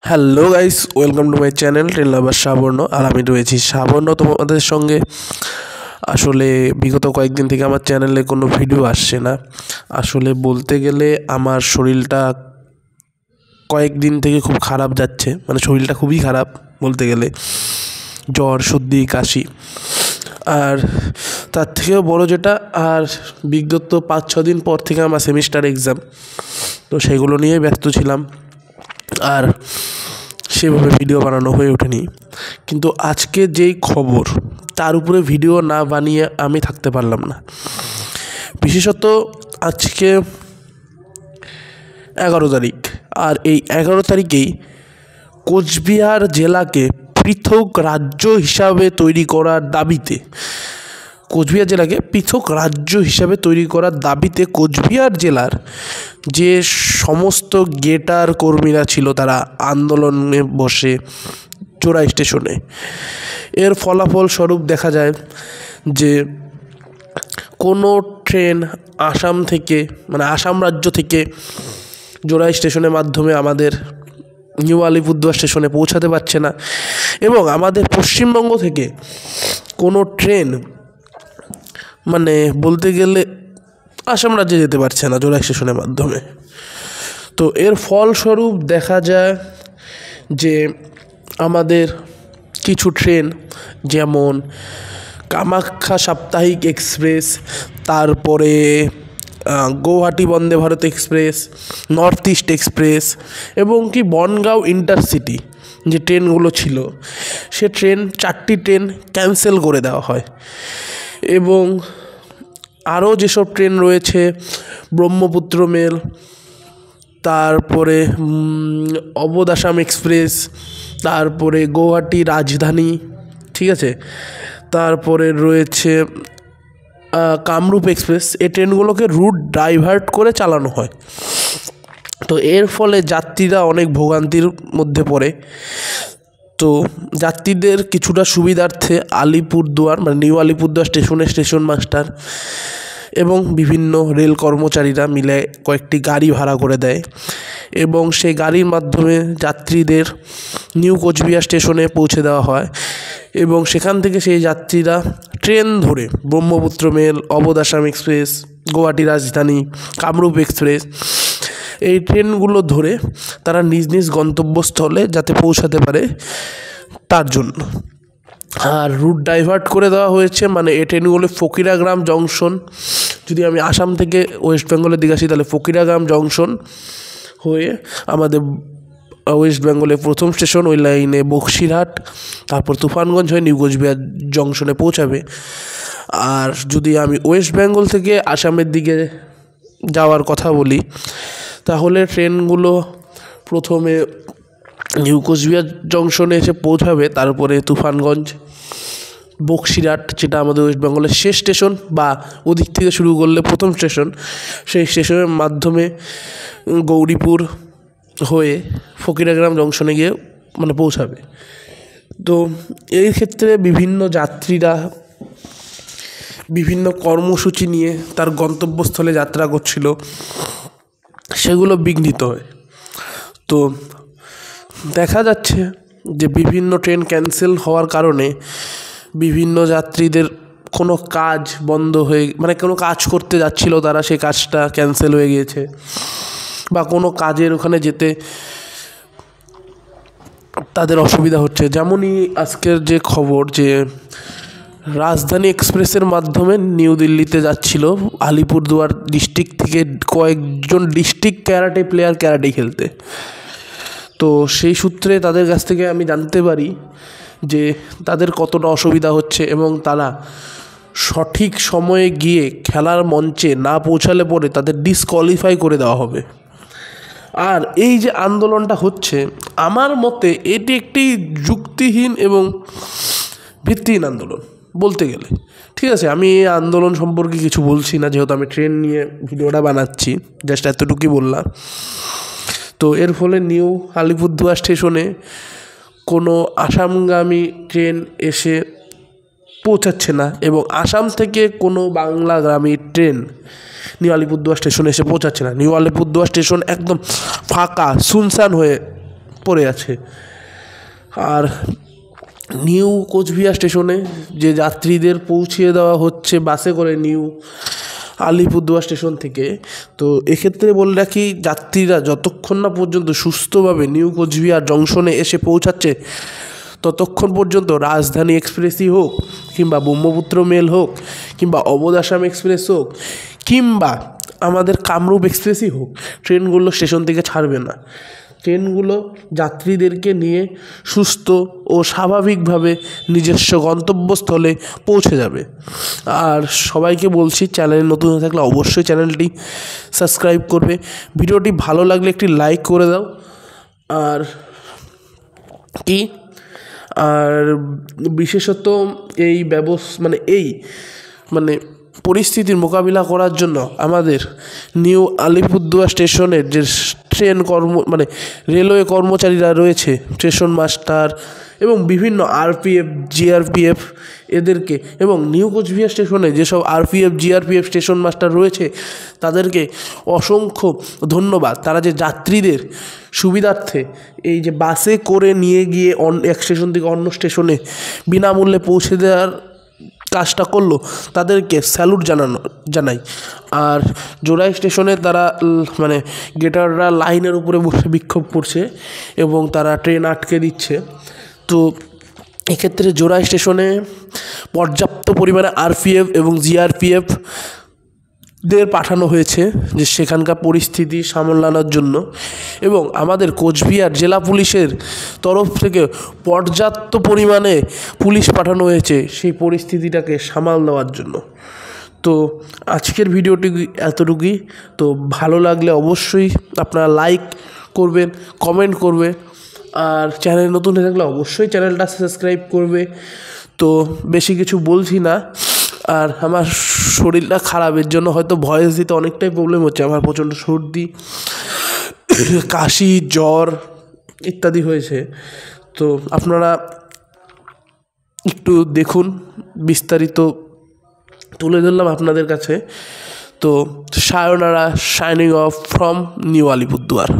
Hello guys, welcome to my channel train lover Sabarna. আর আমি রয়েছি সাবর্ণ তোমাদের সঙ্গে। আসলে বিগত কয়েকদিন থেকে আমার চ্যানেলে কোনো ভিডিও আসছে না। আসলে বলতে গেলে আমার শরীরটা কয়েকদিন থেকে খুব খারাপ যাচ্ছে, মানে শরীরটা খুবই খারাপ বলতে গেলে। জ্বর, সর্দি, কাশি, আর তার থেকেও বড় যেটা, আর বিগত 5-6 দিন পর থেকে আমার সেমিস্টার এক্সাম, তো সেগুলো নিয়ে ব্যস্ত ছিলাম আর সেভাবে ভিডিও বানানো হয়ে ওঠেনি। কিন্তু আজকে যেই খবর, তার উপরে ভিডিও না বানিয়ে আমি থাকতে পারলাম না। বিশেষত আজকে 11 তারিখ, আর এই 11 তারিখেই কোচবিহার জেলাকে পৃথক রাজ্য হিসাবে তৈরি করার দাবিতে কোচবিহার জেলাকে পৃথক রাজ্য হিসাবে তৈরি করার দাবিতে কোচবিহার জেলার যে সমস্ত গেটার কর্মীরা ছিল, তারা আন্দোলনে বসে জোড়াই স্টেশনে। এর ফলাফল স্বরূপ দেখা যায় যে কোনো ট্রেন আসাম থেকে, মানে আসাম রাজ্য থেকে জোড়াই স্টেশনের মাধ্যমে আমাদের নিউ আলিপুরদুয়ার স্টেশনে পৌঁছাতে পারছে না, এবং আমাদের পশ্চিমবঙ্গ থেকে কোনো ট্রেন, মানে বলতে গেলে আসাম রাজ্যে যেতে পারছে না জোড়াই স্টেশনের মাধ্যমে। তো এর ফলস্বরূপ দেখা যায় যে আমাদের কিছু ট্রেন, যেমন কামাখ্যা সাপ্তাহিক এক্সপ্রেস, তারপরে Guwahati Vande Bharat express, north east express, এবং কি বনগাঁও ইন্টারসিটি যে ট্রেনগুলো ছিল, সে ট্রেন 4টি ট্রেন ক্যান্সেল করে দেওয়া হয়। এবং আরও যেসব ট্রেন রয়েছে, ব্রহ্মপুত্র মেল, তারপরে অবোধ আসাম এক্সপ্রেস, তারপরে গৌহাটি রাজধানী, ঠিক আছে, তারপরে রয়েছে কামরূপ এক্সপ্রেস, এই ট্রেনগুলোকে রুট ডাইভার্ট করে চালানো হয়। তো এর ফলে যাত্রীরা অনেক ভোগান্তির মধ্যে পড়ে। তো যাত্রীদের কিছুটা সুবিধার্থে আলিপুরদুয়ার, মানে নিউ আলিপুরদুয়ার স্টেশনের স্টেশন মাস্টার এবং বিভিন্ন রেল কর্মচারীরা মিলে কয়েকটি গাড়ি ভাড়া করে দেয়, এবং সেই গাড়ির মাধ্যমে যাত্রীদের নিউ কোচবিহার স্টেশনে পৌঁছে দেওয়া হয়। এবং সেখান থেকে সেই যাত্রীরা ট্রেন ধরে ব্রহ্মপুত্র মেল, অবোধ আসাম এক্সপ্রেস, গৌহাটি রাজধানী, কামরূপ এক্সপ্রেস, এই ট্রেনগুলো ধরে তারা নিজ নিজ গন্তব্যস্থলে যাতে পৌঁছাতে পারে তার জন্য। আর রুট ডাইভার্ট করে দেওয়া হয়েছে, মানে এই ট্রেনগুলো ফকিরাগ্রাম জংশন, যদি আমি আসাম থেকে ওয়েস্ট বেঙ্গলের দিকে আসি তাহলে ফকিরাগ্রাম জংশন হয়ে আমাদের ওয়েস্ট বেঙ্গলের প্রথম স্টেশন, ওই লাইনে বক্সিরহাট, তারপর তুফানগঞ্জ হয়ে নিউ কোচবিহার জংশনে পৌঁছাবে। আর যদি আমি ওয়েস্ট বেঙ্গল থেকে আসামের দিকে যাওয়ার কথা বলি, তাহলে ট্রেনগুলো প্রথমে নিউ কোচবিহার জংশনে এসে পৌঁছাবে, তারপরে তুফানগঞ্জ, বক্সিরহাট, যেটা আমাদের ওয়েস্ট বেঙ্গলের শেষ স্টেশন বা ওদিক থেকে শুরু করলে প্রথম স্টেশন, সেই স্টেশনের মাধ্যমে গৌরীপুর হয়ে ফকিরাগ্রাম জংশনে গিয়ে মানে পৌঁছাবে। তো এই ক্ষেত্রে বিভিন্ন যাত্রীরা বিভিন্ন কর্মসূচি নিয়ে তার গন্তব্যস্থলে যাত্রা করছিল, সেগুলো বিঘ্নিত হয়। তো দেখা যাচ্ছে যে বিভিন্ন ট্রেন ক্যান্সেল হওয়ার কারণে বিভিন্ন যাত্রীদের কোনো কাজ বন্ধ হয়ে, মানে কোনো কাজ করতে যাচ্ছিল তারা, সেই কাজটা ক্যান্সেল হয়ে গিয়েছে, বা কোনো কাজের ওখানে যেতে তাদের অসুবিধা হচ্ছে। যেমনই আজকের যে খবর, যে রাজধানী এক্সপ্রেসের মাধ্যমে নিউ দিল্লিতে যাচ্ছিল আলিপুরদুয়ার ডিস্ট্রিক্ট থেকে কয়েকজন ডিস্ট্রিক্ট ক্যারাটে প্লেয়ার ক্যারাটে খেলতে। তো সেই সূত্রে তাদের কাছ থেকে আমি জানতে পারি যে তাদের কতটা অসুবিধা হচ্ছে, এবং তারা সঠিক সময়ে গিয়ে খেলার মঞ্চে না পৌঁছালে পরে তাদের ডিসকোয়ালিফাই করে দেওয়া হবে। আর এই যে আন্দোলনটা হচ্ছে, আমার মতে এটি একটি যুক্তিহীন এবং ভিত্তিহীন আন্দোলন বলতে গেলে, ঠিক আছে। আমি এই আন্দোলন সম্পর্কে কিছু বলছি না, যেহেতু আমি ট্রেন নিয়ে ভিডিওটা বানাচ্ছি, জাস্ট এতটুকুই বললাম। তো এর ফলে নিউ আলিপুরদুয়ার স্টেশনে কোনো আসামগামী ট্রেন এসে পৌঁছাচ্ছে না, এবং আসাম থেকে কোনো বাংলাগামী ট্রেন নিউ আলিপুরদুয়ার স্টেশনে এসে পৌঁছাচ্ছে না। নিউ আলিপুরদুয়ার স্টেশন একদম ফাঁকা, শুনশান হয়ে পড়ে আছে। আর নিউ কোচবিহার স্টেশনে যে যাত্রীদের পৌঁছিয়ে দেওয়া হচ্ছে বাসে করে নিউ আলিপুরদুয়ার স্টেশন থেকে, তো এক্ষেত্রে বলে রাখি, যাত্রীরা যতক্ষণ না পর্যন্ত সুস্থভাবে নিউ কোচবিহার জংশনে এসে পৌঁছাচ্ছে ততক্ষণ পর্যন্ত রাজধানী এক্সপ্রেসই হোক, কিংবা ব্রহ্মপুত্র মেল হোক, কিংবা অবধ আসাম এক্সপ্রেস হোক, কিংবা আমাদের কামরূপ এক্সপ্রেসই হোক, ট্রেনগুলো স্টেশন থেকে ছাড়বে না। ট্রেনগুলো যাত্রীদেরকে নিয়ে সুস্থ ও স্বাভাবিকভাবে নিজস্ব গন্তব্যস্থলে পৌঁছে যাবে। আর সবাইকে বলছি, চ্যানেলে নতুন হয়ে থাকলে অবশ্যই চ্যানেলটি সাবস্ক্রাইব করবে, ভিডিওটি ভালো লাগলে একটি লাইক করে দাও। আর বিশেষত এই পরিস্থিতির মোকাবিলা করার জন্য আমাদের নিউ আলিপুরদুয়ার স্টেশনের যে রেলওয়ে কর্মচারীরা রয়েছে, স্টেশন মাস্টার এবং বিভিন্ন আরপিএফ, জিআরপিএফ এদেরকে, এবং নিউ কোচবিহার স্টেশনে যেসব আরপিএফ, জিআরপিএফ স্টেশন মাস্টার রয়েছে তাদেরকে অসংখ্য ধন্যবাদ। তারা যে যাত্রীদের সুবিধার্থে এই যে বাসে করে নিয়ে গিয়ে এক স্টেশন থেকে অন্য স্টেশনে বিনামূল্যে পৌঁছে দেওয়ার কাজটা করলো, তাদেরকে স্যালুট জানাই। আর জোড়াই স্টেশনে তারা গেটাররা লাইনের উপরে বসে বিক্ষোভ করছে এবং তারা ট্রেন আটকে দিচ্ছে। তো এক্ষেত্রে জোড়াই স্টেশনে পর্যাপ্ত পরিমাণে আরপিএফ এবং জিআরপিএফ দের পাঠানো হয়েছে যে সেখানকার পরিস্থিতি সামলানোর জন্য, এবং আমাদের কোচবিহার জেলা পুলিশের তরফ থেকে পর্যাপ্ত পরিমাণে পুলিশ পাঠানো হয়েছে সেই পরিস্থিতিটাকে সামাল দেওয়ার জন্য। তো আজকের ভিডিওটি এতটুকুই। তো ভালো লাগলে অবশ্যই আপনারা লাইক করবেন, কমেন্ট করবে, আর চ্যানেল নতুন হয়ে থাকলে অবশ্যই চ্যানেলটা সাবস্ক্রাইব করবে। তো বেশি কিছু বলছি না। আর আমার শরীরটা খারাপের জন্য হয়তো ভয়েস দিতে অনেকটাই প্রবলেম হচ্ছে। আমার প্রচণ্ড সর্দি, কাশি, জ্বর ইত্যাদি হয়েছে। তো আপনারা একটু দেখুন, বিস্তারিত তুলে ধরলাম আপনাদের কাছে। তো sayonara, signing off from New Alipurduar.